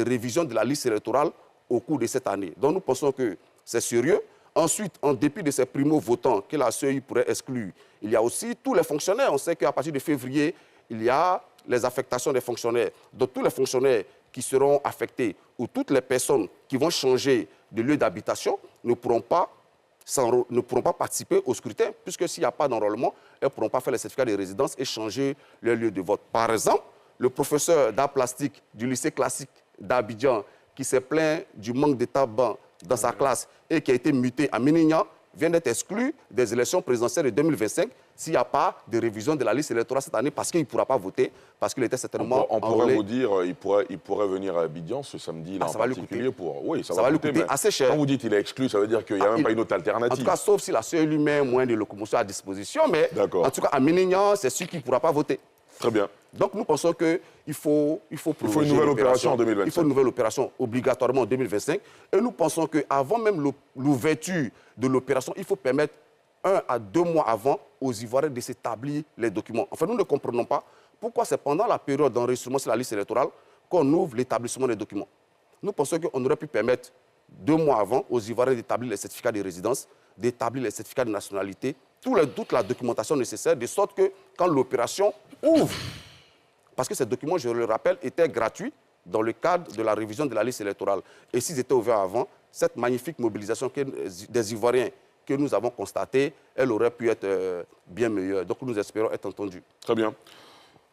des révisions de la liste électorale au cours de cette année. Donc nous pensons que c'est sérieux. Ensuite, en dépit de ces primo-votants que la CEI pourrait exclure, il y a aussi tous les fonctionnaires. On sait qu'à partir de février, il y a les affectations des fonctionnaires. Donc tous les fonctionnaires qui seront affectés ou toutes les personnes qui vont changer de lieu d'habitation ne pourront pas participer au scrutin, puisque s'il n'y a pas d'enrôlement, elles ne pourront pas faire les certificats de résidence et changer leur lieu de vote. Par exemple, le professeur d'art plastique du lycée classique d'Abidjan, qui s'est plaint du manque de tabac dans sa classe et qui a été muté à Ménignan, vient d'être exclu des élections présidentielles de 2025 s'il n'y a pas de révision de la liste électorale cette année, parce qu'il ne pourra pas voter, parce qu'il était certainement on pourrait vous dire, il pourrait venir à Abidjan ce samedi-là en particulier pour... Oui, ça va lui coûter assez cher. Quand vous dites qu'il est exclu, ça veut dire qu'il n'y a même pas une autre alternative. En tout cas, sauf si la CEI lui met moins de locomotion à disposition, mais en tout cas, à Ménignan, c'est sûr qu'il ne pourra pas voter. Très bien. Donc nous pensons qu'il faut une nouvelle opération en 2025. Il faut une nouvelle opération obligatoirement en 2025. Et nous pensons qu'avant même l'ouverture de l'opération, il faut permettre 1 à 2 mois avant aux Ivoiriens de s'établir les documents. Enfin, nous ne comprenons pas pourquoi c'est pendant la période d'enregistrement sur la liste électorale qu'on ouvre l'établissement des documents. Nous pensons qu'on aurait pu permettre 2 mois avant aux Ivoiriens d'établir les certificats de résidence, d'établir les certificats de nationalité, toute la documentation nécessaire, de sorte que quand l'opération ouvre, parce que ces documents, je le rappelle, étaient gratuits dans le cadre de la révision de la liste électorale. Et s'ils étaient ouverts avant, cette magnifique mobilisation des Ivoiriens que nous avons constatée, elle aurait pu être bien meilleure. Donc nous espérons être entendus. Très bien.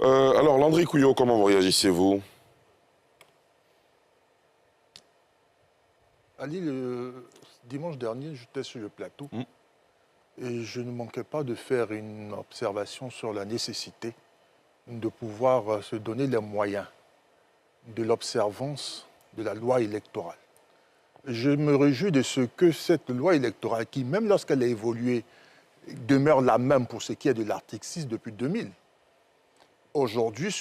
Alors, Landry Couillot, comment vous réagissez-vous? Ali, le dimanche dernier, j'étais sur le plateau et je ne manquais pas de faire une observation sur la nécessité de pouvoir se donner les moyens de l'observance de la loi électorale. Je me réjouis de ce que cette loi électorale, qui même lorsqu'elle a évolué, demeure la même pour ce qui est de l'article 6 depuis 2000, aujourd'hui,